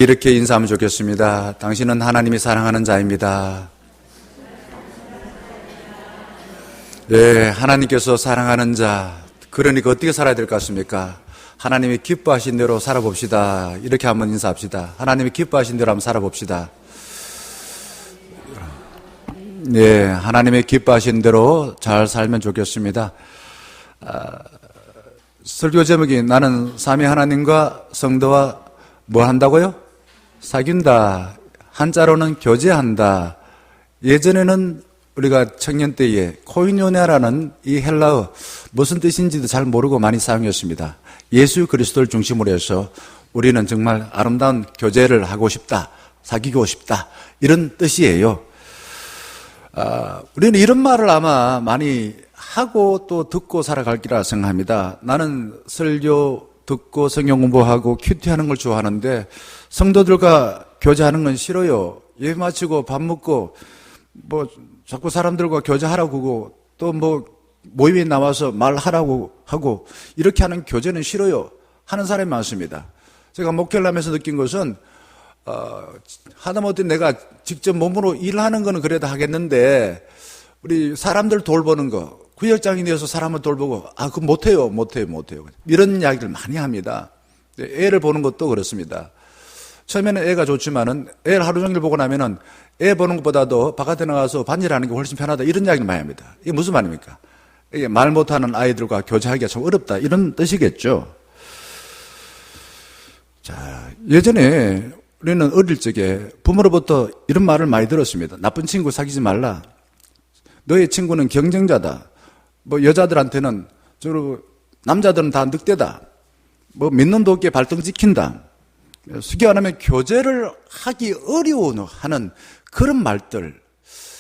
이렇게 인사하면 좋겠습니다. 당신은 하나님이 사랑하는 자입니다. 예, 하나님께서 사랑하는 자. 그러니까 어떻게 살아야 될 것 같습니까? 하나님이 기뻐하신 대로 살아봅시다. 이렇게 한번 인사합시다. 하나님이 기뻐하신 대로 한번 살아봅시다. 예, 하나님이 기뻐하신 대로 잘 살면 좋겠습니다. 설교 제목이 나는 삼위 하나님과 성도와 뭐 한다고요? 사귄다. 한자로는 교제한다. 예전에는 우리가 청년 때에 코이노냐라는 이 헬라어 무슨 뜻인지도 잘 모르고 많이 사용했습니다. 예수 그리스도를 중심으로 해서 우리는 정말 아름다운 교제를 하고 싶다. 사귀고 싶다. 이런 뜻이에요. 우리는 이런 말을 아마 많이 하고 또 듣고 살아갈 거라 생각합니다. 나는 설교 듣고 성경 공부하고 큐티하는 걸 좋아하는데 성도들과 교제하는 건 싫어요. 예배 마치고 밥 먹고 뭐 자꾸 사람들과 교제하라고 하고 또 뭐 모임에 나와서 말하라고 하고 이렇게 하는 교제는 싫어요. 하는 사람이 많습니다. 제가 목회를 하면서 느낀 것은 하다못해 내가 직접 몸으로 일하는 거는 그래도 하겠는데 우리 사람들 돌보는 거 구역장이 되어서 사람을 돌보고 그거 못해요. 이런 이야기를 많이 합니다. 애를 보는 것도 그렇습니다. 처음에는 애가 좋지만은 애를 하루 종일 보고 나면은 애 보는 것보다도 바깥에 나가서 반일하는 게 훨씬 편하다 이런 이야기를 많이 합니다. 이게 무슨 말입니까? 이게 말 못하는 아이들과 교제하기가 참 어렵다 이런 뜻이겠죠. 자, 예전에 우리는 어릴 적에 부모로부터 이런 말을 많이 들었습니다. 나쁜 친구 사귀지 말라. 너의 친구는 경쟁자다. 뭐 여자들한테는 남자들은 다 늑대다. 뭐 믿는 도끼에 발등 찍힌다. 쉽게 말하면 교제를 하기 어려워하는 그런 말들,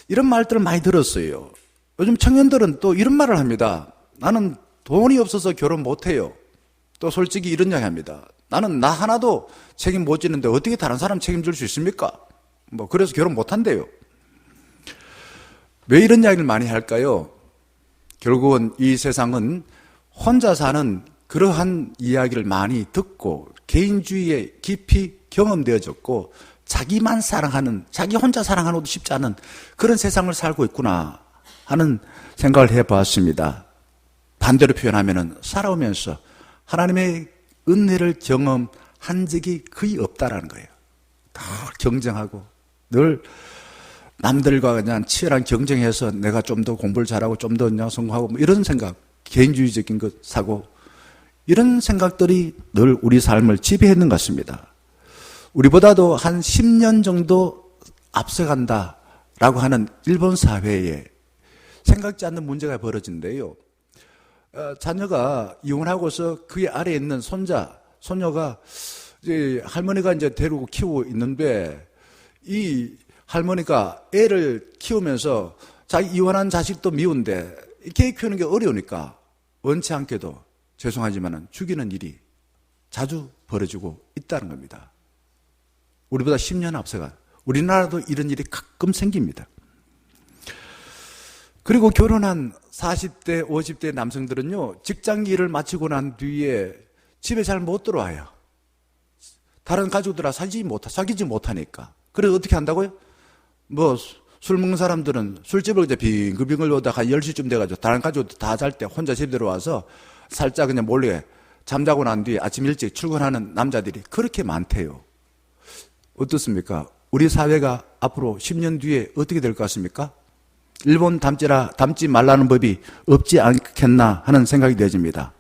이런 말들을 많이 들었어요. 요즘 청년들은 또 이런 말을 합니다. 나는 돈이 없어서 결혼 못해요. 또 솔직히 이런 이야기 합니다. 나는 나 하나도 책임 못 지는데 어떻게 다른 사람 책임질 수 있습니까? 뭐 그래서 결혼 못한대요. 왜 이런 이야기를 많이 할까요? 결국은 이 세상은 혼자 사는 그러한 이야기를 많이 듣고 개인주의에 깊이 경험되어졌고 자기만 사랑하는, 자기 혼자 사랑하는 것도 쉽지 않은 그런 세상을 살고 있구나 하는 생각을 해봤습니다. 반대로 표현하면 살아오면서 하나님의 은혜를 경험한 적이 거의 없다라는 거예요. 다 경쟁하고 늘 남들과 그냥 치열한 경쟁해서 내가 좀 더 공부를 잘하고 좀 더 성공하고 뭐 이런 생각, 개인주의적인 것 사고 이런 생각들이 늘 우리 삶을 지배했는 것 같습니다. 우리보다도 한 10년 정도 앞서간다라고 하는 일본 사회에 생각지 않는 문제가 벌어진대요. 자녀가 이혼하고서 그의 아래에 있는 소녀가 이제 할머니가 이제 데리고 키우고 있는데 이 할머니가 애를 키우면서 자기 이혼한 자식도 미운데 개 키우는 게 어려우니까 원치 않게도 죄송하지만 죽이는 일이 자주 벌어지고 있다는 겁니다. 우리보다 10년 앞서간 우리나라도 이런 일이 가끔 생깁니다. 그리고 결혼한 40대, 50대 남성들은요, 직장 일을 마치고 난 뒤에 집에 잘 못 들어와요. 다른 가족들과 사귀지 못하니까. 그래서 어떻게 한다고요? 뭐, 술 먹는 사람들은 술집을 이제 빙글빙글 오다가 10시쯤 돼가지고 다른 가족들 다 잘 때 혼자 집에 들어와서 살짝 그냥 몰래 잠자고 난 뒤에 아침 일찍 출근하는 남자들이 그렇게 많대요. 어떻습니까? 우리 사회가 앞으로 10년 뒤에 어떻게 될 것 같습니까? 일본 닮지 말라는 법이 없지 않겠나 하는 생각이 되어집니다.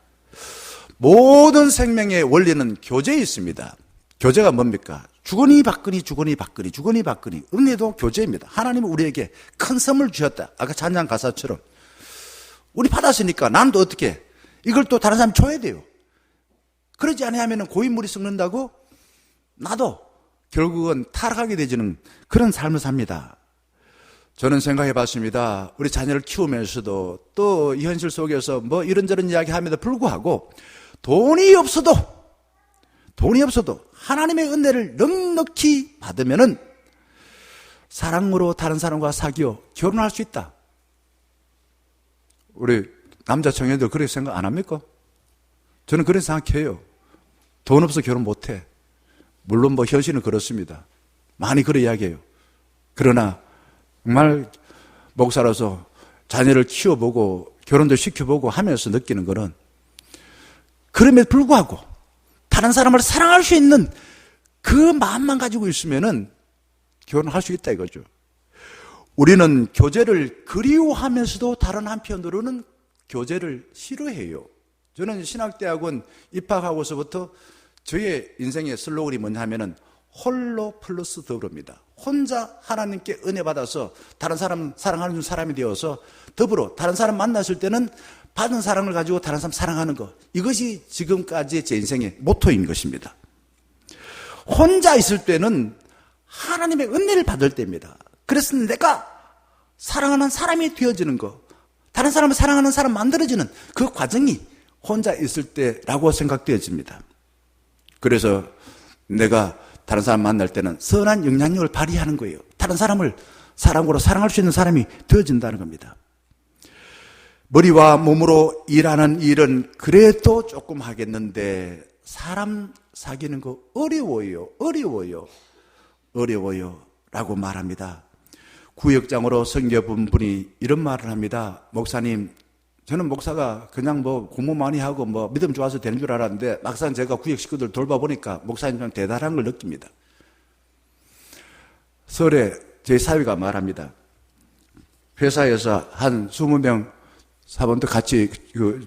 모든 생명의 원리는 교제에 있습니다. 교제가 뭡니까? 주거니 받거니. 은혜도 교제입니다. 하나님은 우리에게 큰 선물 주셨다. 아까 찬양 가사처럼. 우리 받았으니까 난 또 어떻게 이걸 또 다른 사람 줘야 돼요. 그러지 않으면 고인물이 썩는다고 나도 결국은 타락하게 되지는 그런 삶을 삽니다. 저는 생각해 봤습니다. 우리 자녀를 키우면서도 또 이 현실 속에서 뭐 이런저런 이야기 함에도 불구하고 돈이 없어도 하나님의 은혜를 넉넉히 받으면은 사랑으로 다른 사람과 사귀어 결혼할 수 있다. 우리 남자 청년들 그렇게 생각 안 합니까? 저는 그렇게 생각해요. 돈 없어 결혼 못해. 물론 뭐 현실은 그렇습니다. 많이 그런 이야기해요. 그러나 정말 목사로서 자녀를 키워보고 결혼도 시켜보고 하면서 느끼는 거는 그럼에도 불구하고 다른 사람을 사랑할 수 있는 그 마음만 가지고 있으면은 결혼할 수 있다 이거죠. 우리는 교제를 그리워하면서도 다른 한편으로는 교제를 싫어해요. 저는 신학대학원 입학하고서부터 저의 인생의 슬로건이 뭐냐 하면은 홀로 플러스 더불어입니다. 혼자 하나님께 은혜 받아서 다른 사람 사랑하는 사람이 되어서 더불어 다른 사람 만났을 때는 받은 사랑을 가지고 다른 사람 사랑하는 것. 이것이 지금까지의 제 인생의 모토인 것입니다. 혼자 있을 때는 하나님의 은혜를 받을 때입니다. 그래서 내가 사랑하는 사람이 되어지는 것, 다른 사람을 사랑하는 사람 만들어지는 그 과정이 혼자 있을 때라고 생각되어집니다. 그래서 내가 다른 사람 만날 때는 선한 영향력을 발휘하는 거예요. 다른 사람을 사랑으로 사랑할 수 있는 사람이 되어진다는 겁니다. 머리와 몸으로 일하는 일은 그래도 조금 하겠는데 사람 사귀는 거 어려워요. 라고 말합니다. 구역장으로 섬겨본 분이 이런 말을 합니다. 목사님, 저는 목사가 그냥 뭐 공부 많이 하고 뭐 믿음 좋아서 되는 줄 알았는데 막상 제가 구역 식구들 돌봐보니까 목사님 좀 대단한 걸 느낍니다. 설에 저희 사위가 말합니다. 회사에서 한 20명 사원들 같이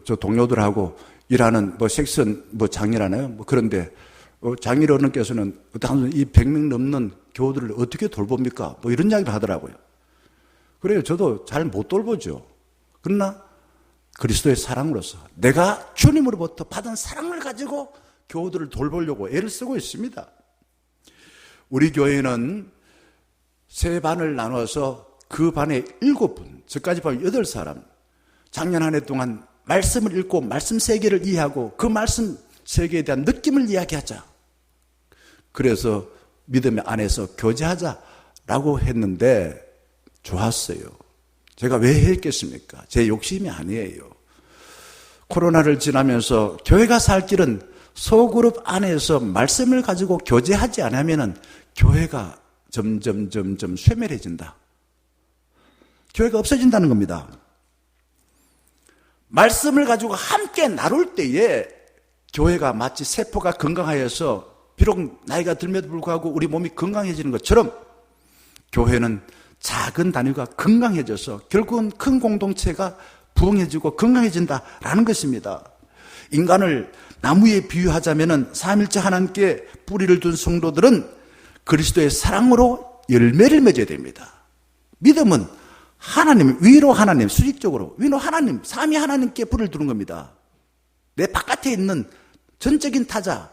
저 동료들하고 일하는 뭐 섹션 뭐 장이라나요? 뭐 그런데 장인어른께서는 이 100명 넘는 교우들을 어떻게 돌봅니까? 뭐 이런 이야기를 하더라고요. 그래요. 저도 잘 못 돌보죠. 그러나 그리스도의 사랑으로서 내가 주님으로부터 받은 사랑을 가지고 교우들을 돌보려고 애를 쓰고 있습니다. 우리 교회는 세 반을 나눠서 그 반에 7분, 저까지 보면 8사람, 작년 한 해 동안 말씀을 읽고 말씀 세계를 이해하고 그 말씀 세계에 대한 느낌을 이야기하자. 그래서 믿음 안에서 교제하자라고 했는데 좋았어요. 제가 왜 했겠습니까? 제 욕심이 아니에요. 코로나를 지나면서 교회가 살 길은 소그룹 안에서 말씀을 가지고 교제하지 않으면 교회가 점점 쇠멸해진다. 교회가 없어진다는 겁니다. 말씀을 가지고 함께 나눌 때에 교회가 마치 세포가 건강하여서 비록 나이가 들면도 불구하고 우리 몸이 건강해지는 것처럼 교회는 작은 단위가 건강해져서 결국은 큰 공동체가 부흥해지고 건강해진다라는 것입니다. 인간을 나무에 비유하자면 삼일째 하나님께 뿌리를 둔 성도들은 그리스도의 사랑으로 열매를 맺어야 됩니다. 믿음은 하나님, 위로 하나님, 수직적으로 위로 하나님, 삼위 하나님께 뿌리를 두는 겁니다. 내 바깥에 있는 전적인 타자,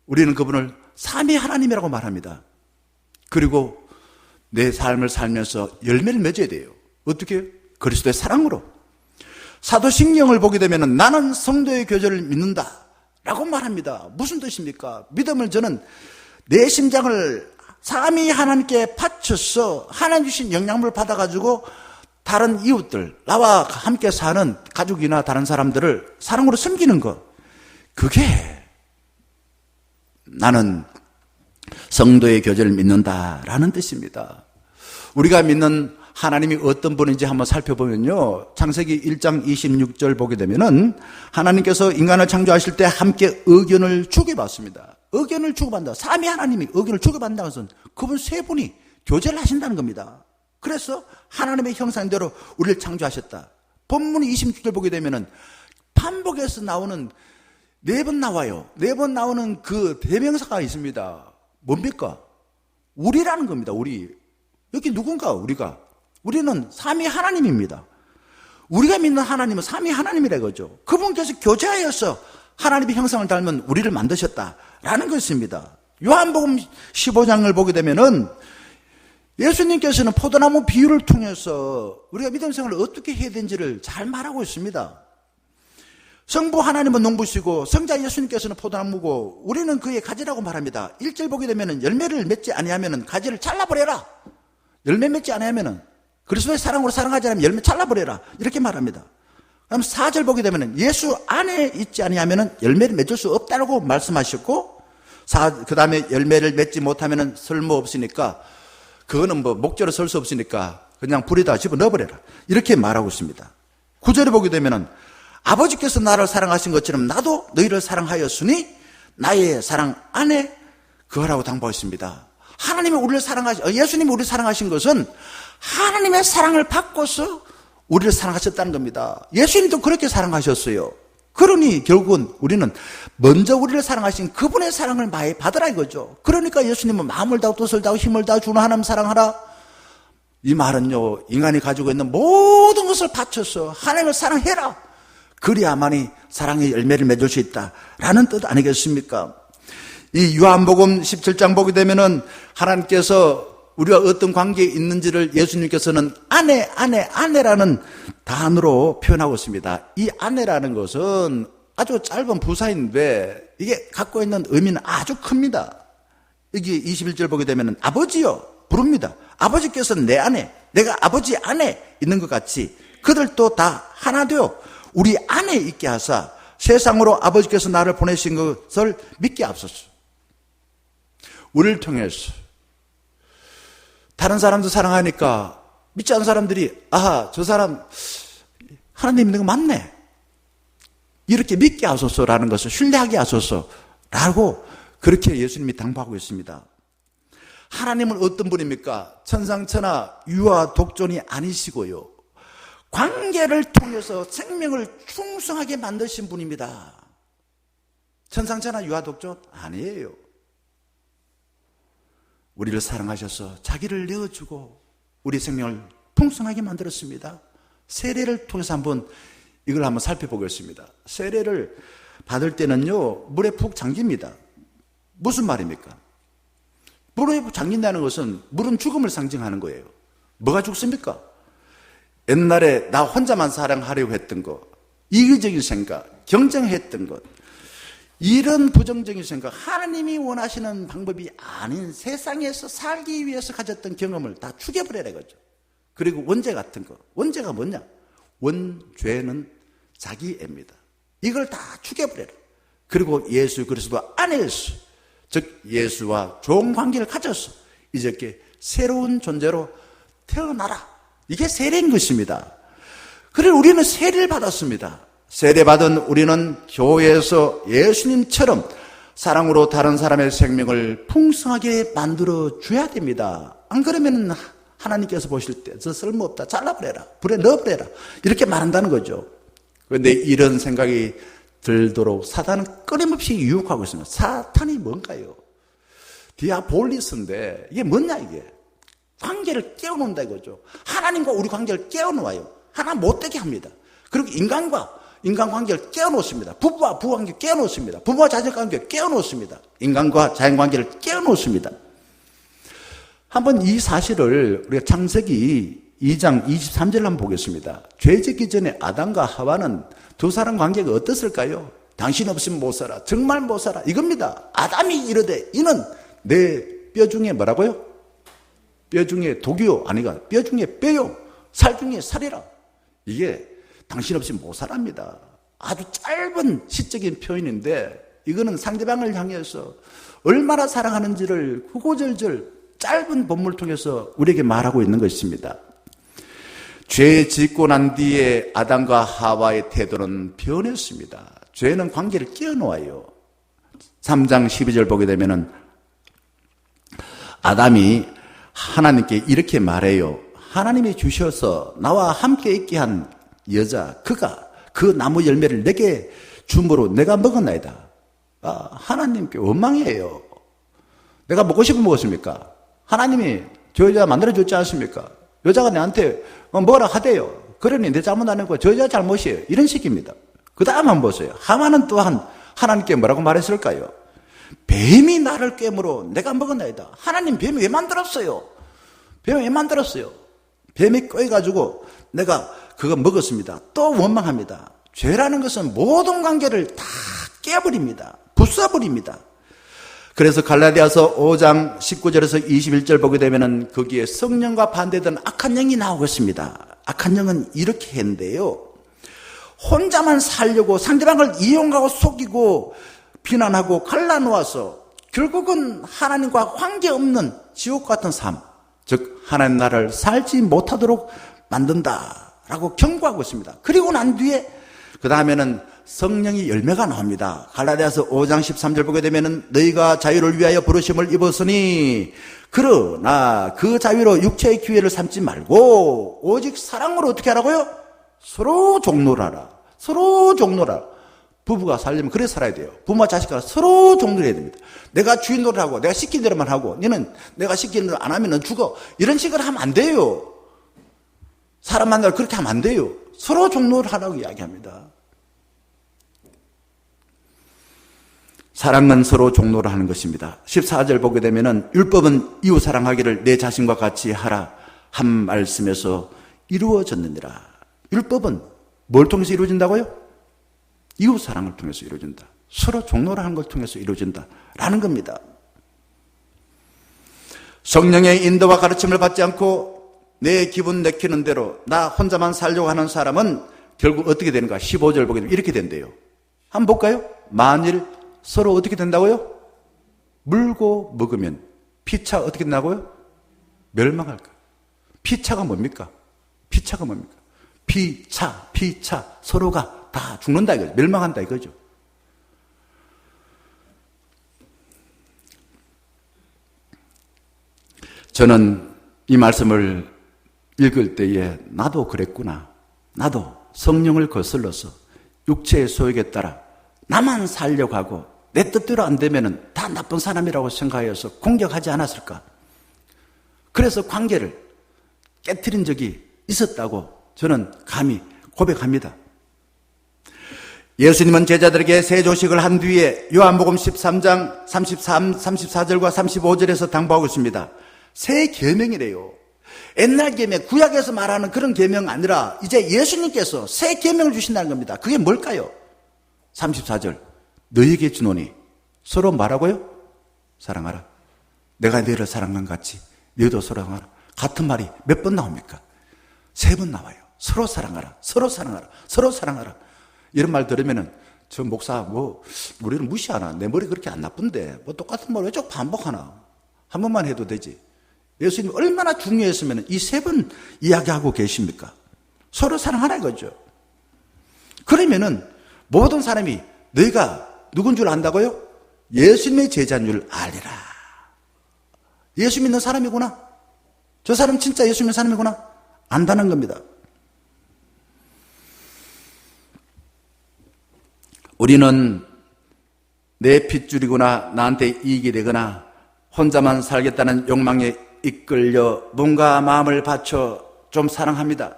우리는 그분을 삼위 하나님이라고 말합니다. 그리고 내 삶을 살면서 열매를 맺어야 돼요. 어떻게? 그리스도의 사랑으로. 사도신경을 보게 되면 나는 성도의 교제를 믿는다 라고 말합니다. 무슨 뜻입니까? 믿음을 저는 내 심장을 삼위 하나님께 바쳐서 하나님 주신 영향을 받아가지고 다른 이웃들, 나와 함께 사는 가족이나 다른 사람들을 사랑으로 섬기는 것, 그게 나는 성도의 교제를 믿는다라는 뜻입니다. 우리가 믿는 하나님이 어떤 분인지 한번 살펴보면요, 창세기 1장 26절 보게 되면은 하나님께서 인간을 창조하실 때 함께 의견을 주고받습니다. 의견을 주고받는다. 삼위 하나님이 의견을 주고받는다는 것은 그분 세 분이 교제를 하신다는 겁니다. 그래서 하나님의 형상대로 우리를 창조하셨다. 본문 26절 보게 되면은 반복해서 나오는 4번 나와요. 4번 나오는 그 대명사가 있습니다. 뭡니까? 우리라는 겁니다. 우리. 여기 누군가 우리가. 우리는 삼위 하나님입니다. 우리가 믿는 하나님은 삼위 하나님이라 이거죠. 그분께서 교제하여서 하나님의 형상을 닮은 우리를 만드셨다라는 것입니다. 요한복음 15장을 보게 되면은 예수님께서는 포도나무 비유를 통해서 우리가 믿음 생활을 어떻게 해야 되는지를 잘 말하고 있습니다. 성부 하나님은 농부시고 성자 예수님께서는 포도나무고 우리는 그의 가지라고 말합니다. 1절 보게 되면은 열매를 맺지 아니하면은 가지를 잘라버려라. 열매 맺지 아니하면은 그리스도의 사랑으로 사랑하지 않으면 열매 잘라버려라. 이렇게 말합니다. 그럼 4절 보게 되면은 예수 안에 있지 아니하면은 열매를 맺을 수 없다고 말씀하셨고 그 다음에 열매를 맺지 못하면 쓸모없으니까, 그거는 뭐 목재로 쓸 수 없으니까 그냥 불에다 집어 넣어버려라. 이렇게 말하고 있습니다. 9절에 보게 되면은 아버지께서 나를 사랑하신 것처럼 나도 너희를 사랑하였으니 나의 사랑 안에 거하라고 당부했습니다. 하나님이 우리를 예수님이 우리를 사랑하신 것은 하나님의 사랑을 받고서 우리를 사랑하셨다는 겁니다. 예수님도 그렇게 사랑하셨어요. 그러니 결국은 우리는 먼저 우리를 사랑하신 그분의 사랑을 많이 받으라 이거죠. 그러니까 예수님은 마음을 다하고 뜻을 다하고 힘을 다하고 주는 하나님 사랑하라. 이 말은요, 인간이 가지고 있는 모든 것을 바쳐서 하나님을 사랑해라. 그래야만이 사랑의 열매를 맺을 수 있다라는 뜻 아니겠습니까? 이 요한복음 17장 보게 되면은 하나님께서 우리가 어떤 관계에 있는지를 예수님께서는 아내라는 단어로 표현하고 있습니다. 이 아내라는 것은 아주 짧은 부사인데 이게 갖고 있는 의미는 아주 큽니다. 여기 21절 보게 되면은 아버지요 부릅니다. 아버지께서는 내 안에, 내가 아버지 안에 있는 것 같이 그들도 다 하나 되어 우리 안에 있게 하사 세상으로 아버지께서 나를 보내신 것을 믿게 앞서서 우리를 통해서 다른 사람도 사랑하니까 믿지 않는 사람들이 저 사람 하나님 있는 거 맞네. 이렇게 믿게 하소서라는 것을 신뢰하게 하소서라고 그렇게 예수님이 당부하고 있습니다. 하나님은 어떤 분입니까? 천상천하 유아 독존이 아니시고요. 관계를 통해서 생명을 충성하게 만드신 분입니다. 천상천하 유아 독존 아니에요. 우리를 사랑하셔서 자기를 내어주고 우리 생명을 풍성하게 만들었습니다. 세례를 통해서 이걸 한번 살펴보겠습니다. 세례를 받을 때는요, 물에 푹 잠깁니다. 무슨 말입니까? 물에 푹 잠긴다는 것은 물은 죽음을 상징하는 거예요. 뭐가 죽습니까? 옛날에 나 혼자만 사랑하려고 했던 것, 이기적인 생각, 경쟁했던 것, 이런 부정적인 생각, 하나님이 원하시는 방법이 아닌 세상에서 살기 위해서 가졌던 경험을 다 죽여버려야 되겠죠. 그리고 원죄 같은 거, 원죄가 뭐냐? 원죄는 자기애입니다. 이걸 다 죽여버려라. 그리고 예수 그리스도 안에서, 즉 예수와 좋은 관계를 가져서 이제 새로운 존재로 태어나라. 이게 세례인 것입니다. 그래서 우리는 세례를 받았습니다. 세례받은 우리는 교회에서 예수님처럼 사랑으로 다른 사람의 생명을 풍성하게 만들어 줘야 됩니다. 안 그러면 하나님께서 보실 때 저 쓸모없다, 잘라버려라, 불에 넣어버려라 이렇게 말한다는 거죠. 그런데 이런 생각이 들도록 사탄은 끊임없이 유혹하고 있습니다. 사탄이 뭔가요? 디아볼리스인데 이게 뭐냐 이게? 관계를 깨워놓는다 이거죠. 하나님과 우리 관계를 깨워놓아요. 하나 못되게 합니다. 그리고 인간 관계를 깨워놓습니다. 부부와 부부 관계 깨워놓습니다. 부부와 자녀 관계 깨워놓습니다. 인간과 자연 관계를 깨워놓습니다. 한번 이 사실을 우리가 창세기 2장 23절을 한번 보겠습니다. 죄 짓기 전에 아담과 하와는 두 사람 관계가 어땠을까요? 당신 없으면 못 살아. 정말 못 살아. 이겁니다. 아담이 이르되 이는 내 뼈 중에 뭐라고요? 뼈 중에 독이요. 아니가 뼈 중에 뼈요. 살 중에 살이라. 이게 당신 없이 못 살합니다. 아주 짧은 시적인 표현인데 이거는 상대방을 향해서 얼마나 사랑하는지를 구구절절 짧은 본문을 통해서 우리에게 말하고 있는 것입니다. 죄 짓고 난 뒤에 아담과 하와의 태도는 변했습니다. 죄는 관계를 깨어놓아요. 3장 12절 보게 되면은 아담이 하나님께 이렇게 말해요. 하나님이 주셔서 나와 함께 있게 한 여자, 그가 그 나무 열매를 내게 줌으로 내가 먹었나이다. 하나님께 원망이에요. 내가 먹고 싶으면 먹었습니까? 하나님이 저 여자 만들어줬지 않습니까? 여자가 내한테 뭐라 하대요. 그러니 내 잘못 아니고 저 여자 잘못이에요. 이런 식입니다. 그 다음 한번 보세요. 하만은 또한 하나님께 뭐라고 말했을까요? 뱀이 나를 깨물어 내가 먹었나이다. 하나님 뱀이 왜 만들었어요? 뱀이 왜 만들었어요? 뱀이 꼬여가지고 내가 그거 먹었습니다. 또 원망합니다. 죄라는 것은 모든 관계를 다 깨버립니다. 부숴버립니다. 그래서 갈라디아서 5장 19절에서 21절 보게 되면은 거기에 성령과 반대되는 악한 영이 나오고 있습니다. 악한 영은 이렇게 했는데요. 혼자만 살려고 상대방을 이용하고 속이고 비난하고 갈라놓아서 결국은 하나님과 관계없는 지옥 같은 삶, 즉 하나님 나라를 살지 못하도록 만든다라고 경고하고 있습니다. 그리고 난 뒤에 그 다음에는 성령이 열매가 나옵니다. 갈라디아서 5장 13절 보게 되면은 너희가 자유를 위하여 부르심을 입었으니 그러나 그 자유로 육체의 기회를 삼지 말고 오직 사랑으로 어떻게 하라고요? 서로 종노하라. 서로 종노하라. 부부가 살려면 그래 살아야 돼요. 부모와 자식과 서로 종노해야 됩니다. 내가 주인 노릇하고 내가 시킨 대로만 하고 너는 내가 시킨 대로 안 하면 넌 죽어. 이런 식으로 하면 안 돼요. 사람 만나서 그렇게 하면 안 돼요. 서로 종노를 하라고 이야기합니다. 사랑은 서로 종노를 하는 것입니다. 14절 보게 되면은 율법은 이웃 사랑하기를 내 자신과 같이 하라 한 말씀에서 이루어졌느니라. 율법은 뭘 통해서 이루어진다고요? 이웃 사랑을 통해서 이루어진다. 서로 종노를 하는 걸 통해서 이루어진다라는 겁니다. 성령의 인도와 가르침을 받지 않고 내 기분 내키는 대로 나 혼자만 살려고 하는 사람은 결국 어떻게 되는가? 15절 보게 되면 이렇게 된대요. 한번 볼까요? 만일 서로 어떻게 된다고요? 물고 먹으면 피차 어떻게 된다고요? 멸망할까? 피차가 뭡니까? 피차가 뭡니까? 피차 서로가 다 죽는다 이거죠. 멸망한다 이거죠. 저는 이 말씀을 읽을 때에 나도 그랬구나. 나도 성령을 거슬러서 육체의 소욕에 따라 나만 살려고 하고 내 뜻대로 안 되면은 다 나쁜 사람이라고 생각하여서 공격하지 않았을까? 그래서 관계를 깨트린 적이 있었다고 저는 감히 고백합니다. 예수님은 제자들에게 새 조식을 한 뒤에 요한복음 13장 34절과 35절에서 당부하고 있습니다. 새 계명이래요. 옛날 계명, 구약에서 말하는 그런 계명 아니라 이제 예수님께서 새 계명을 주신다는 겁니다. 그게 뭘까요? 34절 너희에게 주노니 서로 말하고요? 사랑하라. 내가 너희를 사랑한 같이 너희도 사랑하라. 같은 말이 몇 번 나옵니까? 3번 나와요. 서로 사랑하라. 서로 사랑하라. 서로 사랑하라. 이런 말 들으면은 저 목사 우리를 무시하나? 내 머리 그렇게 안 나쁜데 똑같은 말 왜 자꾸 반복하나? 한 번만 해도 되지. 예수님이 얼마나 중요했으면 이 3번 이야기하고 계십니까? 서로 사랑하라 이거죠. 그러면은 모든 사람이 너희가 누군 줄 안다고요? 예수님의 제자인 줄 알리라. 예수 믿는 사람이구나. 저 사람 진짜 예수 믿는 사람이구나. 안다는 겁니다. 우리는 내 핏줄이구나 나한테 이익이 되거나 혼자만 살겠다는 욕망에 이끌려 뭔가 마음을 바쳐 좀 사랑합니다.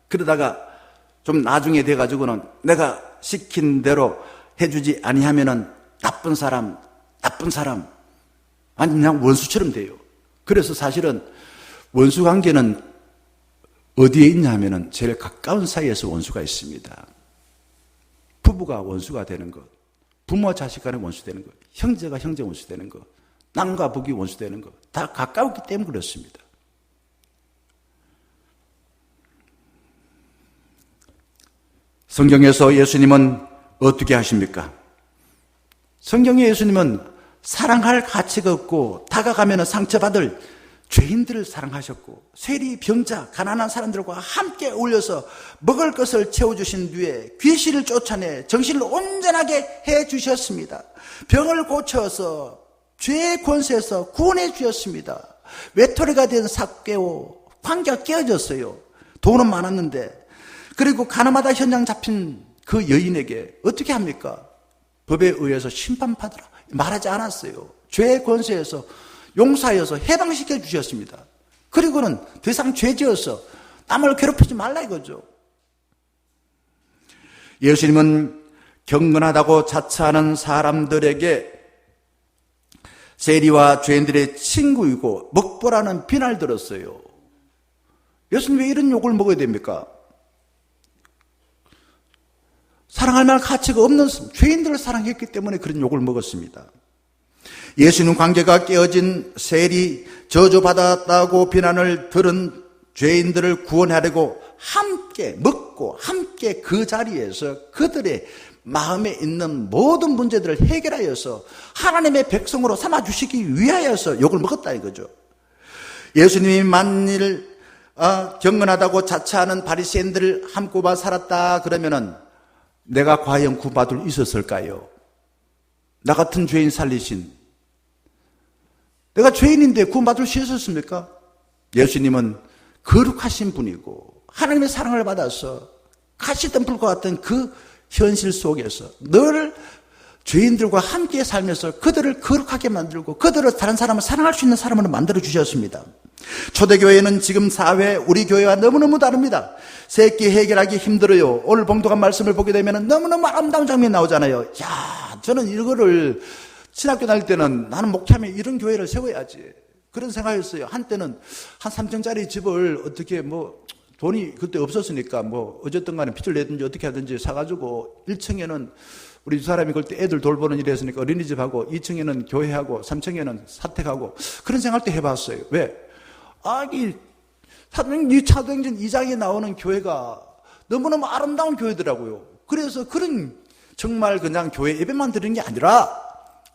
그러다가 좀 나중에 돼가지고는 내가 시킨 대로 해주지 아니하면은 나쁜 사람 아니 그냥 원수처럼 돼요. 그래서 사실은 원수 관계는 어디에 있냐 하면은 제일 가까운 사이에서 원수가 있습니다. 부부가 원수가 되는 것, 부모와 자식 간에 원수 되는 것, 형제가 형제 원수 되는 것, 남과 북이 원수 되는 것, 다 가까웠기 때문에 그렇습니다. 성경에서 예수님은 어떻게 하십니까? 성경의 예수님은 사랑할 가치가 없고 다가가면 상처받을 죄인들을 사랑하셨고 세리, 병자, 가난한 사람들과 함께 어울려서 먹을 것을 채워주신 뒤에 귀신을 쫓아내 정신을 온전하게 해주셨습니다. 병을 고쳐서 죄의 권세에서 구원해 주셨습니다. 외톨이가 된 삭개오 관계가 깨어졌어요. 돈은 많았는데. 그리고 가나마다 현장 잡힌 그 여인에게 어떻게 합니까? 법에 의해서 심판받으라 말하지 않았어요. 죄의 권세에서 용서하여서 해방시켜 주셨습니다. 그리고는 더 이상 죄지어서 남을 괴롭히지 말라 이거죠. 예수님은 경건하다고 자처하는 사람들에게 세리와 죄인들의 친구이고 먹보라는 비난을 들었어요. 예수님 왜 이런 욕을 먹어야 됩니까? 사랑할 만한 가치가 없는 죄인들을 사랑했기 때문에 그런 욕을 먹었습니다. 예수님 관계가 깨어진 세리, 저주받았다고 비난을 들은 죄인들을 구원하려고 함께 먹고 함께 그 자리에서 그들의 마음에 있는 모든 문제들을 해결하여서 하나님의 백성으로 삼아주시기 위하여서 욕을 먹었다 이거죠. 예수님이 만일 경건하다고 자처하는 바리새인들을 함고봐 살았다 그러면은 내가 과연 구받을 수 있었을까요? 나 같은 죄인 살리신, 내가 죄인인데 구받을 수 있었습니까? 예수님은 거룩하신 분이고 하나님의 사랑을 받아서 가시덤불과 같은 그 현실 속에서 늘 죄인들과 함께 살면서 그들을 거룩하게 만들고 그들을 다른 사람을 사랑할 수 있는 사람으로 만들어 주셨습니다. 초대교회는 지금 사회, 우리 교회와 너무너무 다릅니다. 새끼 해결하기 힘들어요. 오늘 봉독한 말씀을 보게 되면 너무너무 아름다운 장면이 나오잖아요. 야, 저는 이거를 신학교 다닐 때는 나는 목회하면 이런 교회를 세워야지, 그런 생각이었어요. 한때는 한 3층짜리 집을 어떻게 돈이 그때 없었으니까 어쨌든 간에 빚을 내든지 어떻게 하든지 사가지고 1층에는 우리 두 사람이 그때 애들 돌보는 일이 했으니까 어린이집하고 2층에는 교회하고 3층에는 사택하고 그런 생각도 해봤어요. 왜? 이 사도행전 2장에 나오는 교회가 너무너무 아름다운 교회더라고요. 그래서 그런 정말 그냥 교회 예배만 드리는 게 아니라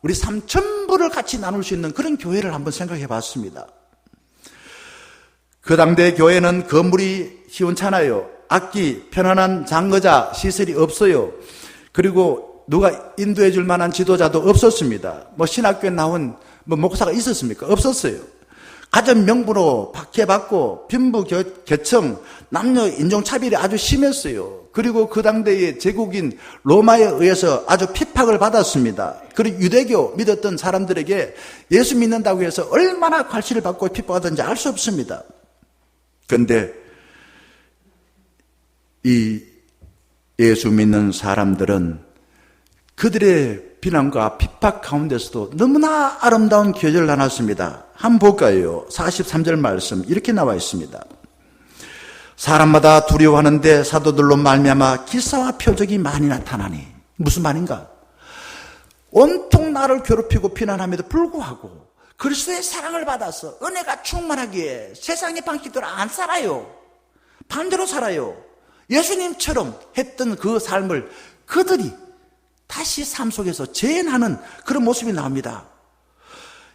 우리 3천불을 같이 나눌 수 있는 그런 교회를 한번 생각해 봤습니다. 그 당대 교회는 건물이 시원찮아요. 악기, 편안한 장거자 시설이 없어요. 그리고 누가 인도해 줄 만한 지도자도 없었습니다. 신학교에 나온 목사가 있었습니까? 없었어요. 가전 명부로 박해받고 빈부 계층, 남녀 인종차별이 아주 심했어요. 그리고 그 당대의 제국인 로마에 의해서 아주 핍박을 받았습니다. 그리고 유대교 믿었던 사람들에게 예수 믿는다고 해서 얼마나 괄시를 받고 핍박하던지 알 수 없습니다. 그런데 이 예수 믿는 사람들은 그들의 비난과 핍박 가운데서도 너무나 아름다운 계절을 나눴습니다. 한번 볼까요? 43절 말씀 이렇게 나와 있습니다. 사람마다 두려워하는데 사도들로 말미암아 기사와 표적이 많이 나타나니. 무슨 말인가? 온통 나를 괴롭히고 비난함에도 불구하고 그리스도의 사랑을 받아서 은혜가 충만하기에 세상의 방식대로 안 살아요. 반대로 살아요. 예수님처럼 했던 그 삶을 그들이 다시 삶 속에서 재현하는 그런 모습이 나옵니다.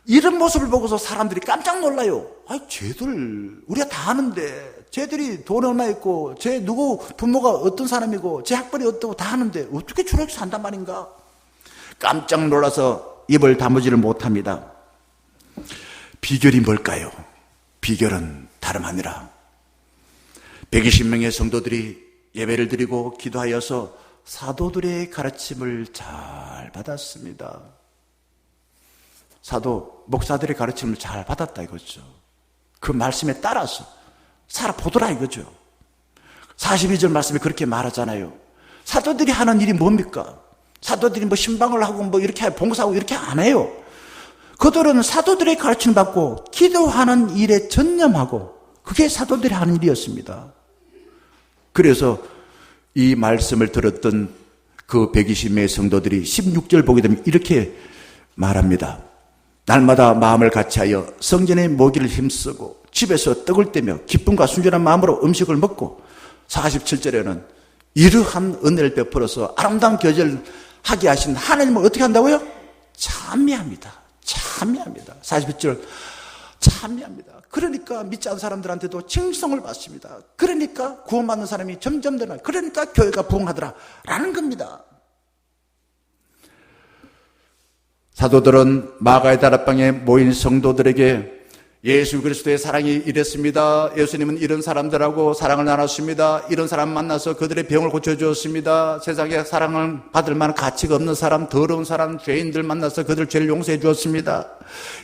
이런 모습을 보고서 사람들이 깜짝 놀라요. 쟤들 우리가 다 아는데, 쟤들이 돈 얼마 있고 쟤 누구 부모가 어떤 사람이고 쟤 학벌이 어떻고 다 아는데 어떻게 저렇게 산단 말인가? 깜짝 놀라서 입을 다무지를 못합니다. 비결이 뭘까요? 비결은 다름 아니라 120명의 성도들이 예배를 드리고 기도하여서 사도들의 가르침을 잘 받았습니다. 목사들의 가르침을 잘 받았다 이거죠. 그 말씀에 따라서 살아보더라 이거죠. 42절 말씀에 그렇게 말하잖아요. 사도들이 하는 일이 뭡니까? 사도들이 신방을 하고 이렇게 봉사하고 이렇게 안 해요. 그들은 사도들의 가르침을 받고 기도하는 일에 전념하고 그게 사도들이 하는 일이었습니다. 그래서 이 말씀을 들었던 그 120명의 성도들이 16절 보게 되면 이렇게 말합니다. 날마다 마음을 같이하여 성전에 모기를 힘쓰고 집에서 떡을 떼며 기쁨과 순전한 마음으로 음식을 먹고 47절에는 이러한 은혜를 베풀어서 아름다운 계절 하게 하신 하나님을 어떻게 한다고요? 찬미합니다. 42절 찬미합니다. 그러니까 믿지 않은 사람들한테도 칭송을 받습니다. 그러니까 구원받는 사람이 점점 늘어나. 그러니까 교회가 부흥하더라 라는 겁니다. 사도들은 마가의 다락방에 모인 성도들에게 예수 그리스도의 사랑이 이랬습니다. 예수님은 이런 사람들하고 사랑을 나눴습니다. 이런 사람 만나서 그들의 병을 고쳐주었습니다. 세상에 사랑을 받을 만한 가치가 없는 사람, 더러운 사람, 죄인들 만나서 그들 죄를 용서해 주었습니다.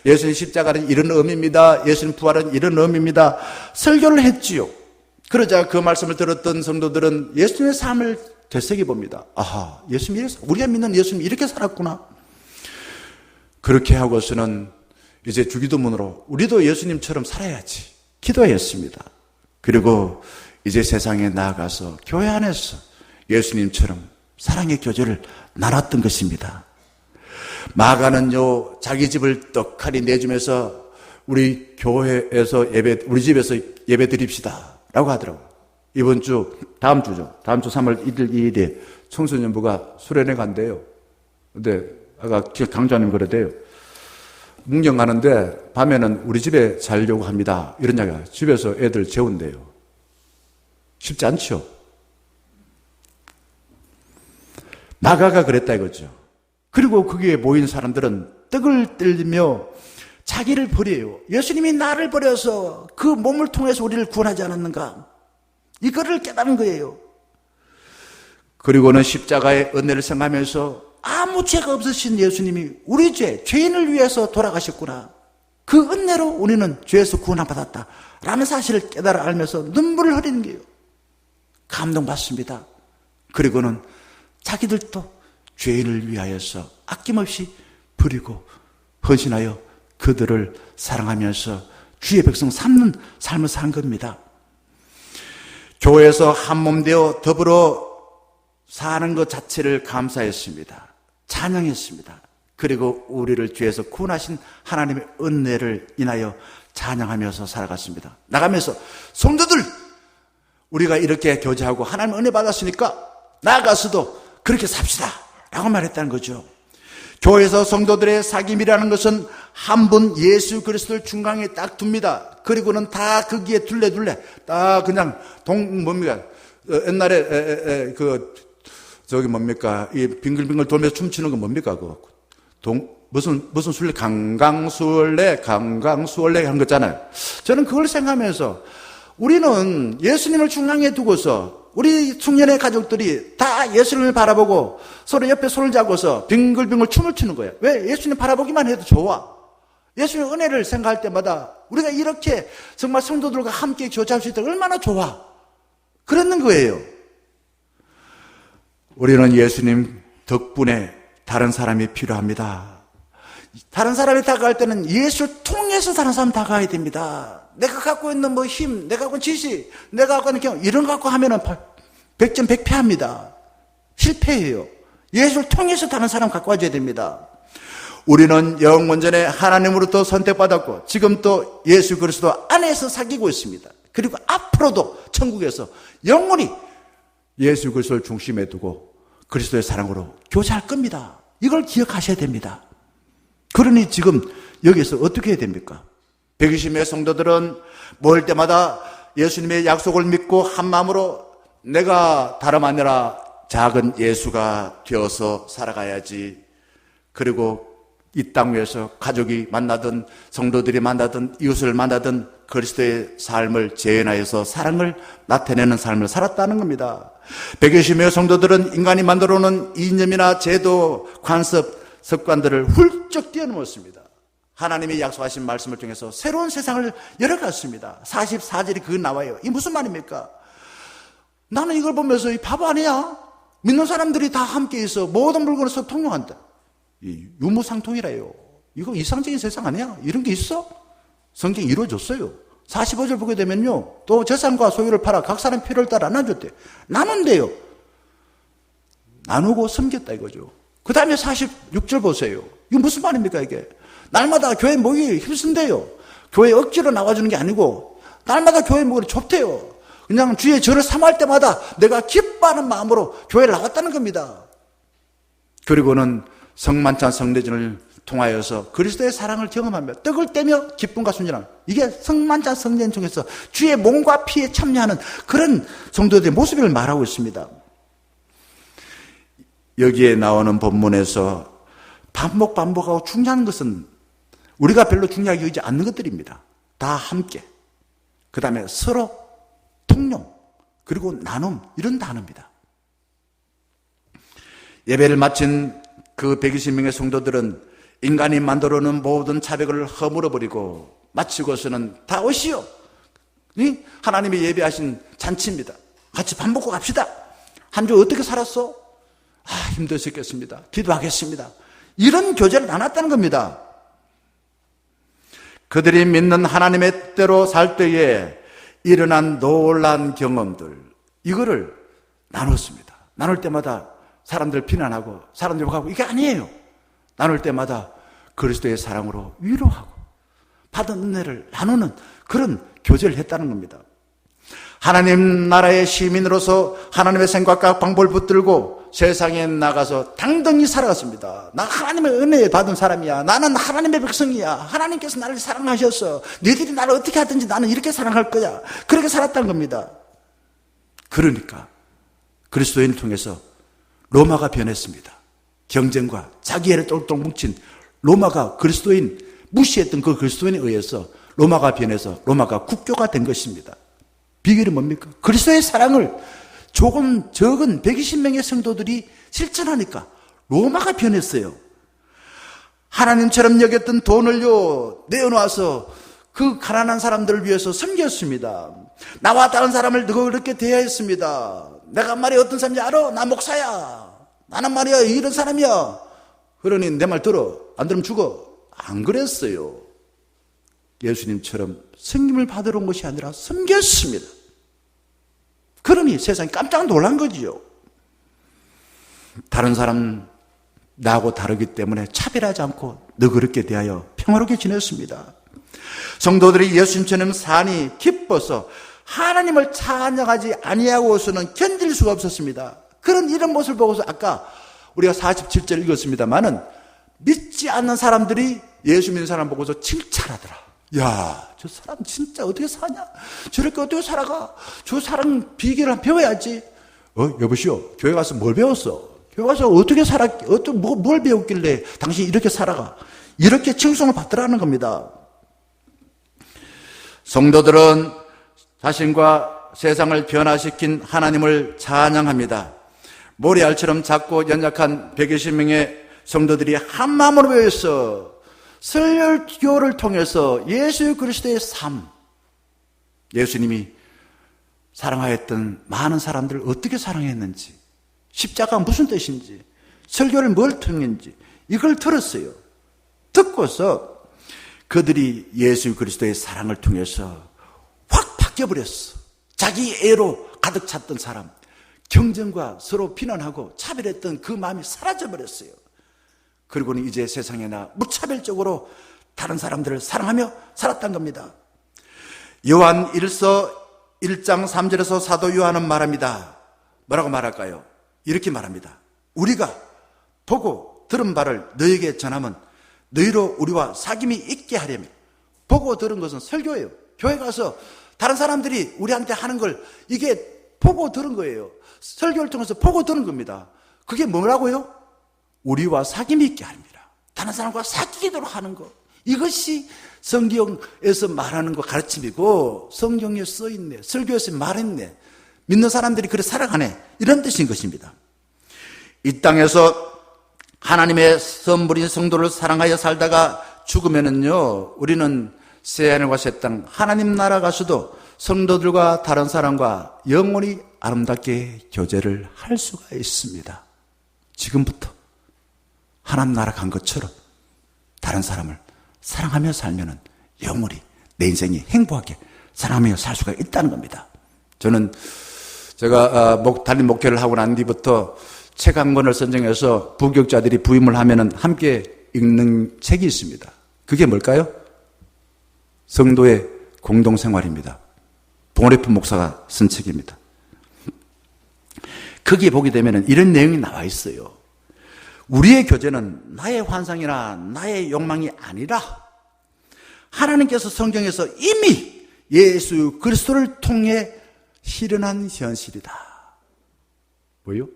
예수님 십자가는 이런 의미입니다. 예수님 부활은 이런 의미입니다. 설교를 했지요. 그러자 그 말씀을 들었던 성도들은 예수님의 삶을 되새겨봅니다. 아하, 예수님 우리가 믿는 예수님 이렇게 살았구나. 그렇게 하고서는 이제 주기도문으로 우리도 예수님처럼 살아야지 기도했습니다. 그리고 이제 세상에 나아가서 교회 안에서 예수님처럼 사랑의 교제를 나눴던 것입니다. 마가는요, 자기 집을 떡하니 내주면서 우리 교회에서 우리 집에서 예배 드립시다 라고 하더라고요. 다음 주 3월 1일 2일에 청소년부가 수련회 간대요. 근데 아까 강좌님 그러대요. 문경 가는데 밤에는 우리 집에 자려고 합니다. 이런 이야기가 집에서 애들 재운대요. 쉽지 않죠. 마가가 그랬다 이거죠. 그리고 거기에 모인 사람들은 떡을 떨리며 자기를 버려요. 예수님이 나를 버려서 그 몸을 통해서 우리를 구원하지 않았는가? 이거를 깨달은 거예요. 그리고는 십자가의 은혜를 생각하면서 아무 죄가 없으신 예수님이 우리 죄인을 위해서 돌아가셨구나. 그 은혜로 우리는 죄에서 구원받았다 라는 사실을 깨달아 알면서 눈물을 흘리는 거예요. 감동받습니다. 그리고는 자기들도 죄인을 위하여서 아낌없이 버리고 헌신하여 그들을 사랑하면서 주의 백성 삼는 삶을 산 겁니다. 교회에서 한몸 되어 더불어 사는 것 자체를 감사했습니다. 찬양했습니다. 그리고 우리를 죄에서 구원하신 하나님의 은혜를 인하여 찬양하면서 살아갔습니다. 나가면서 성도들, 우리가 이렇게 교제하고 하나님 은혜 받았으니까 나아가서도 그렇게 삽시다 라고 말했다는 거죠. 교회에서 성도들의 사귐이라는 것은 한 분 예수 그리스도를 중앙에 딱 둡니다. 그리고는 다 거기에 둘레 딱 그냥 뭡니까? 옛날에 저기 뭡니까? 이 빙글빙글 돌면서 춤추는 건 뭡니까? 무슨 술래? 강강수월래 한 거잖아요. 저는 그걸 생각하면서 우리는 예수님을 중앙에 두고서 우리 청년의 가족들이 다 예수님을 바라보고 서로 옆에 손을 잡고서 빙글빙글 춤을 추는 거예요. 왜? 예수님 바라보기만 해도 좋아. 예수님의 은혜를 생각할 때마다 우리가 이렇게 정말 성도들과 함께 교제할 수 있다 얼마나 좋아. 그러는 거예요. 우리는 예수님 덕분에 다른 사람이 필요합니다. 다른 사람이 다가갈 때는 예수를 통해서 다른 사람 다가가야 됩니다. 내가 갖고 있는 힘, 내가 갖고 있는 지식, 내가 갖고 있는 경험, 이런 거 갖고 하면은 100점 100패합니다. 실패해요. 예수를 통해서 다른 사람 갖고 와줘야 됩니다. 우리는 영원전에 하나님으로부터 선택받았고 지금 또 예수 그리스도 안에서 사귀고 있습니다. 그리고 앞으로도 천국에서 영원히 예수 그리스도를 중심에 두고 그리스도의 사랑으로 교제할 겁니다. 이걸 기억하셔야 됩니다. 그러니 지금 여기서 어떻게 해야 됩니까? 120명의 성도들은 모일 때마다 예수님의 약속을 믿고 한 마음으로 내가 다름 아니라 작은 예수가 되어서 살아가야지. 그리고 이 땅 위에서 가족이 만나든 성도들이 만나든 이웃을 만나든 그리스도의 삶을 재현하여서 사랑을 나타내는 삶을 살았다는 겁니다. 120명의 성도들은 인간이 만들어놓은 이념이나 제도, 관습, 습관들을 훌쩍 뛰어넘었습니다. 하나님이 약속하신 말씀을 통해서 새로운 세상을 열어갔습니다. 44절이 그거 나와요. 이게 무슨 말입니까? 나는 이걸 보면서 이 바보 아니야? 믿는 사람들이 다 함께 있어 모든 물건을 서로 통용한다. 이 유무상통이라요. 이거 이상적인 세상 아니야? 이런 게 있어? 성경이 이루어졌어요. 45절 보게 되면요, 또 재산과 소유를 팔아 각 사람 필요를 따라 나눠줬대. 나눈대요. 나누고 섬겼다 이거죠. 그 다음에 46절 보세요. 이거 무슨 말입니까 이게? 날마다 교회 모이기 힘쓴대요. 교회 억지로 나와주는 게 아니고 날마다 교회 모이기 좋대요. 그냥 주의 절을 삼할 때마다 내가 기뻐하는 마음으로 교회를 나왔다는 겁니다. 그리고는 성만찬 성례전을 통하여서 그리스도의 사랑을 경험하며 떡을 떼며 기쁨과 순전함, 이게 성만찬 성례전 중에서 주의 몸과 피에 참여하는 그런 성도들의 모습을 말하고 있습니다. 여기에 나오는 본문에서 반복하고 중요한 것은 우리가 별로 중요하게 여기지 않는 것들입니다. 다 함께, 그 다음에 서로 통용, 그리고 나눔, 이런 단어입니다. 예배를 마친 그 120명의 성도들은 인간이 만들어놓은 모든 자백을 허물어버리고 마치고서는 다 오시오. 하나님이 예배하신 잔치입니다. 같이 밥 먹고 갑시다. 한 주 어떻게 살았어? 힘드셨겠습니다. 기도하겠습니다. 이런 교제를 나눴다는 겁니다. 그들이 믿는 하나님의 뜻대로 살 때에 일어난 놀라운 경험들, 이거를 나눴습니다. 나눌 때마다 사람들 비난하고 사람들 욕하고 이게 아니에요. 나눌 때마다 그리스도의 사랑으로 위로하고 받은 은혜를 나누는 그런 교제를 했다는 겁니다. 하나님 나라의 시민으로서 하나님의 생각과 방법을 붙들고 세상에 나가서 당당히 살아갔습니다. 나 하나님의 은혜 받은 사람이야. 나는 하나님의 백성이야. 하나님께서 나를 사랑하셔서 너희들이 나를 어떻게 하든지 나는 이렇게 사랑할 거야. 그렇게 살았다는 겁니다. 그러니까 그리스도인을 통해서 로마가 변했습니다. 경쟁과 자기애를 똘똘 뭉친 로마가 그리스도인 무시했던 그 그리스도인에 의해서 로마가 변해서 로마가 국교가 된 것입니다. 비결이 뭡니까? 그리스도의 사랑을 조금 적은 120명의 성도들이 실천하니까 로마가 변했어요. 하나님처럼 여겼던 돈을요 내어놓아서 그 가난한 사람들을 위해서 섬겼습니다. 나와 다른 사람을 그렇게 대하였습니다. 내가 말이야 어떤 사람인지 알아? 나 목사야. 나는 말이야 이런 사람이야. 그러니 내 말 들어. 안 들으면 죽어. 안 그랬어요. 예수님처럼 섬김을 받으러 온 것이 아니라 섬겼습니다. 그러니 세상이 깜짝 놀란 거지요. 다른 사람 나하고 다르기 때문에 차별하지 않고 너그럽게 대하여 평화롭게 지냈습니다. 성도들이 예수님처럼 사니 기뻐서 하나님을 찬양하지 아니하고서는 견딜 수가 없었습니다. 그런 이런 모습을 보고서 아까 우리가 47절 읽었습니다마는 믿지 않는 사람들이 예수 믿는 사람 보고서 칭찬하더라. 야, 저 사람 진짜 어떻게 사냐? 저렇게 어떻게 살아가? 저 사람 비결을 배워야지. 여보시오, 교회 가서 뭘 배웠어? 교회 가서 어떻게 뭘 배웠길래 당신이 이렇게 살아가? 이렇게 칭송을 받더라는 겁니다. 성도들은 자신과 세상을 변화시킨 하나님을 찬양합니다. 모래알처럼 작고 연약한 120명의 성도들이 한 마음으로 모여서 설교를 통해서 예수 그리스도의 삶, 예수님이 사랑하였던 많은 사람들을 어떻게 사랑했는지, 십자가가 무슨 뜻인지, 설교를 뭘 통했는지 이걸 들었어요. 듣고서 그들이 예수 그리스도의 사랑을 통해서 확 바뀌어버렸어. 자기 애로 가득 찼던 사람, 경쟁과 서로 비난하고 차별했던 그 마음이 사라져버렸어요. 그리고는 이제 세상에 나 무차별적으로 다른 사람들을 사랑하며 살았던 겁니다. 요한 1서 1장 3절에서 사도 요한은 말합니다. 뭐라고 말할까요? 이렇게 말합니다. 우리가 보고 들은 바를 너에게 전하면 너희로 우리와 사귐이 있게 하려면. 보고 들은 것은 설교예요. 교회 가서 다른 사람들이 우리한테 하는 걸 이게 보고 들은 거예요. 설교를 통해서 보고 들은 겁니다. 그게 뭐라고요? 우리와 사귐이 있게 합니다. 다른 사람과 사귀도록 하는 것. 이것이 성경에서 말하는 거 가르침이고 성경에 써있네. 설교에서 말했네. 믿는 사람들이 그래 살아가네. 이런 뜻인 것입니다. 이 땅에서 하나님의 선물인 성도를 사랑하여 살다가 죽으면은요, 우리는 새하늘과 새 땅 하나님 나라 가서도 성도들과 다른 사람과 영원히 아름답게 교제를 할 수가 있습니다. 지금부터 하나님 나라 간 것처럼 다른 사람을 사랑하며 살면은 영원히 내 인생이 행복하게 사랑하며 살 수가 있다는 겁니다. 저는 제가 단임 목회를 하고 난 뒤부터 책 한 권을 선정해서 부교육자들이 부임을 하면은 함께 읽는 책이 있습니다. 그게 뭘까요? 성도의 공동생활입니다. 봉오래프 목사가 쓴 책입니다. 거기에 보게 되면은 이런 내용이 나와 있어요. 우리의 교제는 나의 환상이나 나의 욕망이 아니라 하나님께서 성경에서 이미 예수 그리스도를 통해 실현한 현실이다. 뭐요?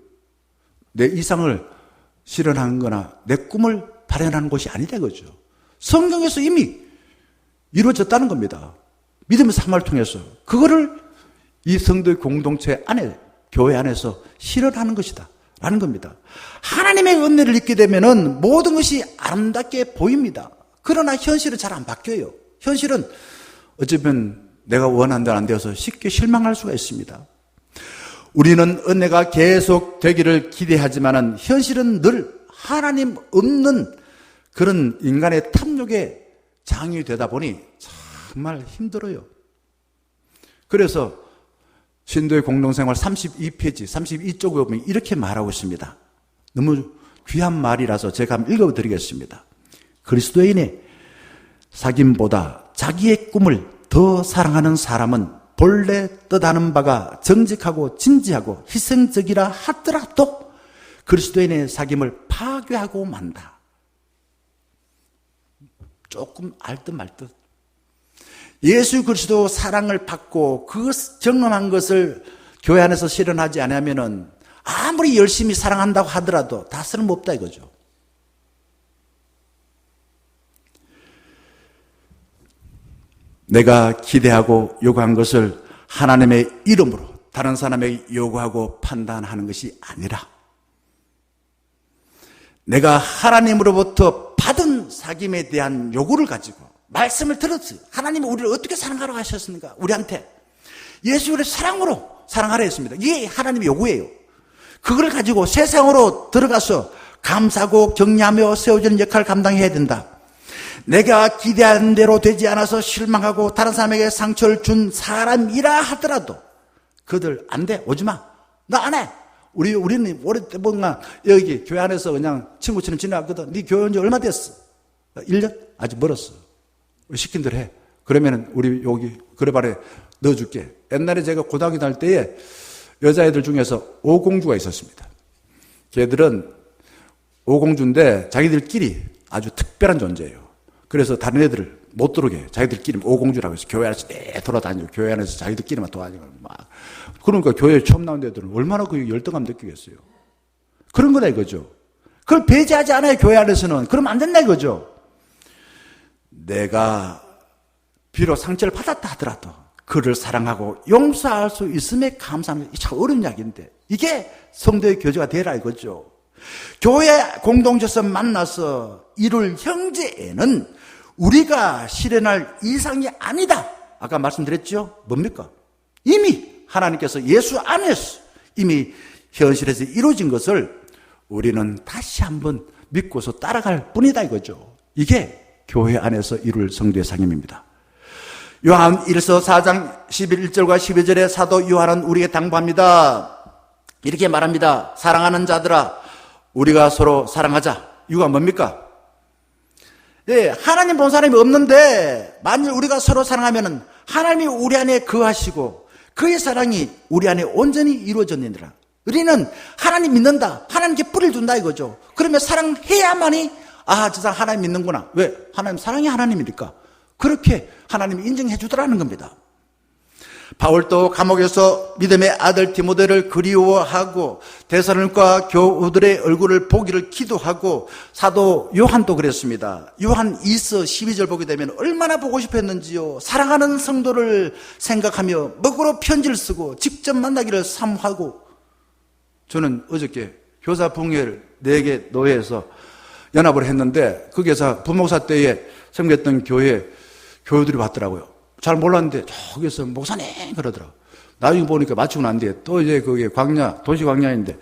내 이상을 실현하는 거나 내 꿈을 발현하는 것이 아니다 이거죠. 성경에서 이미 이루어졌다는 겁니다. 믿음의 삶을 통해서 그거를 이 성도의 공동체 안에 교회 안에서 실현하는 것이다 라는 겁니다. 하나님의 은혜를 잊게 되면은 모든 것이 아름답게 보입니다. 그러나 현실은 잘 안 바뀌어요. 현실은 어쩌면 내가 원하는 대로 안 되어서 쉽게 실망할 수가 있습니다. 우리는 은혜가 계속 되기를 기대하지만은 현실은 늘 하나님 없는 그런 인간의 탐욕에 장이 되다 보니 정말 힘들어요. 그래서 신도의 공동생활 32페이지, 32쪽에 보면 이렇게 말하고 있습니다. 너무 귀한 말이라서 제가 한번 읽어드리겠습니다. 그리스도인의 사귐보다 자기의 꿈을 더 사랑하는 사람은 본래 뜻하는 바가 정직하고 진지하고 희생적이라 하더라도 그리스도인의 사귐을 파괴하고 만다. 조금 알듯 말듯. 예수 그리스도 사랑을 받고 그 경험한 것을 교회 안에서 실현하지 않으면은 아무리 열심히 사랑한다고 하더라도 다 쓸모없다 이거죠. 내가 기대하고 요구한 것을 하나님의 이름으로 다른 사람에게 요구하고 판단하는 것이 아니라 내가 하나님으로부터 받은 사귐에 대한 요구를 가지고 말씀을 들었어요. 하나님이 우리를 어떻게 사랑하라고 하셨습니까? 우리한테 예수를 사랑으로 사랑하라 했습니다. 이게 하나님의 요구예요. 그걸 가지고 세상으로 들어가서 감사하고 격려하며 세워주는 역할을 감당해야 된다. 내가 기대한 대로 되지 않아서 실망하고 다른 사람에게 상처를 준 사람이라 하더라도 그들 안 돼, 오지 마. 나 안 해. 우리는 오랫동안 여기 교회 안에서 그냥 친구처럼 지내왔거든. 네 교회 온 지 얼마 됐어? 1년? 아직 멀었어. 시킨 대로 해. 그러면은 우리 여기 그래발에 넣어줄게. 옛날에 제가 고등학교 다닐 때에 여자애들 중에서 오공주가 있었습니다. 걔들은 오공주인데 자기들끼리 아주 특별한 존재예요. 그래서 다른 애들을 못 들어오게 자기들끼리 오공주라고 해서 교회 안에서 돌아다니고 교회 안에서 자기들끼리만 도와주고 막. 그러니까 교회에 처음 나온 애들은 얼마나 그 열등감 느끼겠어요. 그런 거다 이거죠. 그걸 배제하지 않아요, 교회 안에서는. 그러면 안 된다 이거죠. 내가 비록 상처를 받았다 하더라도 그를 사랑하고 용서할 수 있음에 감사합니다. 이게 참 어려운 이야기인데 이게 성도의 교제가 되라 이거죠. 교회 공동체에서 만나서 이룰 형제에는 우리가 실현할 이상이 아니다. 아까 말씀드렸죠? 뭡니까? 이미 하나님께서 예수 안에서 이미 현실에서 이루어진 것을 우리는 다시 한번 믿고서 따라갈 뿐이다 이거죠. 이게 교회 안에서 이룰 성도의 상임입니다. 요한 1서 4장 11절과 12절에 사도 요한은 우리에게 당부합니다. 이렇게 말합니다. 사랑하는 자들아 우리가 서로 사랑하자. 이유가 뭡니까? 예, 하나님 본 사람이 없는데 만일 우리가 서로 사랑하면은 하나님이 우리 안에 거하시고 그의 사랑이 우리 안에 온전히 이루어졌느니라. 우리는 하나님 믿는다. 하나님께 뿌리를 둔다 이거죠. 그러면 사랑해야만이 저 사람 하나님 믿는구나. 왜? 하나님 사랑이 하나님이니까. 그렇게 하나님이 인정해 주더라는 겁니다. 바울도 감옥에서 믿음의 아들 디모데를 그리워하고 데살로니가 교우들의 얼굴을 보기를 기도하고 사도 요한도 그랬습니다. 요한 2서 12절 보게 되면 얼마나 보고 싶어 했는지요. 사랑하는 성도를 생각하며 먹으로 편지를 쓰고 직접 만나기를 사모하고. 저는 어저께 교사 봉회를 4개 노회에서 연합을 했는데 거기에서 부목사 때에 섬겼던 교회 교우들이 왔더라고요. 잘 몰랐는데 저기서 목사님 그러더라고. 나중에 보니까 마치고 난 뒤에 또 이제 그게 광야, 도시 광야인데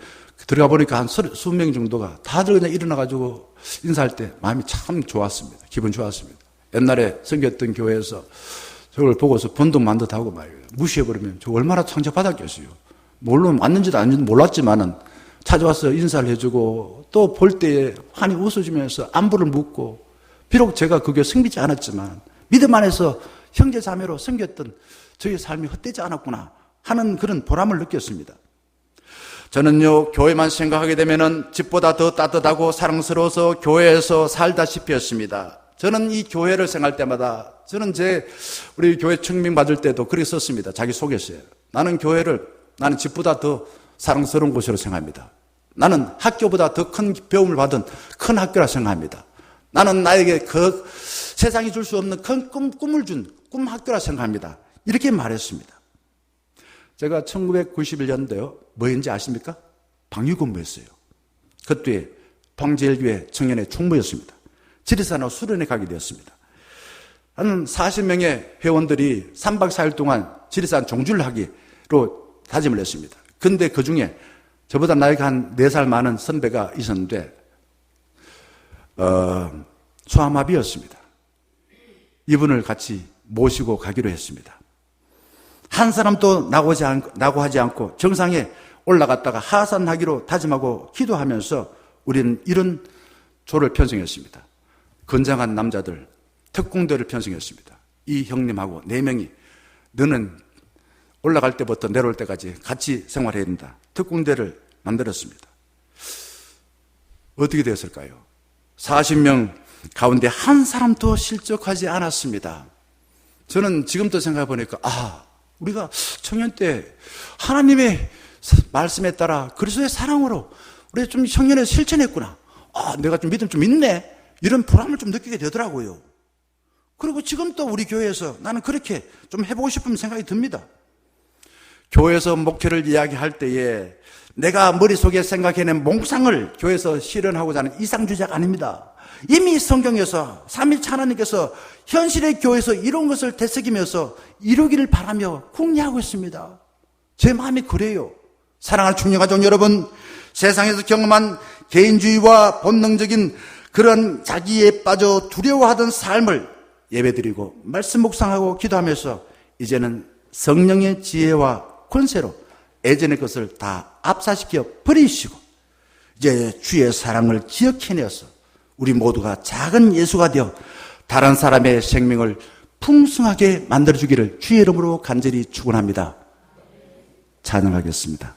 들어가 보니까 한 수십 명 정도가 다들 그냥 일어나가지고 인사할 때 마음이 참 좋았습니다. 기분 좋았습니다. 옛날에 섬겼던 교회에서 저걸 보고서 번동만 듯하고 말이에요. 무시해버리면 저 얼마나 상처받았겠어요. 물론 왔는지도 아닌지도 몰랐지만은 찾아와서 인사를 해주고 또 볼 때에 환히 웃어주면서 안부를 묻고 비록 제가 그게 섬기지 않았지만 믿음 안에서 형제 자매로 섬겼던 저의 삶이 헛되지 않았구나 하는 그런 보람을 느꼈습니다. 저는요 교회만 생각하게 되면은 집보다 더 따뜻하고 사랑스러워서 교회에서 살다시피 했습니다. 저는 이 교회를 생각할 때마다 저는 우리 교회 청명 받을 때도 그렇게 썼습니다. 자기 소개서에 나는 교회를 나는 집보다 더 사랑스러운 곳으로 생각합니다. 나는 학교보다 더 큰 배움을 받은 큰 학교라 생각합니다. 나는 나에게 그 세상이 줄 수 없는 큰 꿈을 준 꿈 학교라 생각합니다. 이렇게 말했습니다. 제가 1991년도요. 뭐였는지 아십니까? 방위 근무였어요. 그때 방제일교회 청년의 총무였습니다. 지리산으로 수련회 가게 되었습니다. 한 40명의 회원들이 3박 4일 동안 지리산 종주를 하기로 다짐을 했습니다. 근데 그 중에 저보다 나이가 한 4살 많은 선배가 있었는데 소아마비였습니다. 이분을 같이 모시고 가기로 했습니다. 한 사람도 낙오하지 않고 정상에 올라갔다가 하산하기로 다짐하고 기도하면서 우리는 이런 조를 편성했습니다. 건장한 남자들, 특공대를 편성했습니다. 이 형님하고 4명이 너는 올라갈 때부터 내려올 때까지 같이 생활해야 된다. 특공대를 만들었습니다. 어떻게 되었을까요? 40명 가운데 한 사람도 실족하지 않았습니다. 저는 지금도 생각해 보니까 우리가 청년 때 하나님의 말씀에 따라 그리스도의 사랑으로 우리 좀 청년을 실천했구나. 내가 좀 믿음 좀 있네. 이런 보람을 좀 느끼게 되더라고요. 그리고 지금 또 우리 교회에서 나는 그렇게 좀 해보고 싶은 생각이 듭니다. 교회에서 목회를 이야기할 때에 내가 머릿속에 생각해낸 몽상을 교회에서 실현하고자 하는 이상주의자가 아닙니다. 이미 성경에서 삼위일체 하나님께서 현실의 교회에서 이런 것을 되새기면서 이루기를 바라며 궁리하고 있습니다. 제 마음이 그래요. 사랑하는 충녀가족 여러분, 세상에서 경험한 개인주의와 본능적인 그런 자기에 빠져 두려워하던 삶을 예배드리고 말씀 묵상하고 기도하면서 이제는 성령의 지혜와 권세로 예전의 것을 다 압사시켜 버리시고 이제 주의 사랑을 기억해내어서 우리 모두가 작은 예수가 되어 다른 사람의 생명을 풍성하게 만들어주기를 주의 이름으로 간절히 축원합니다. 찬양하겠습니다.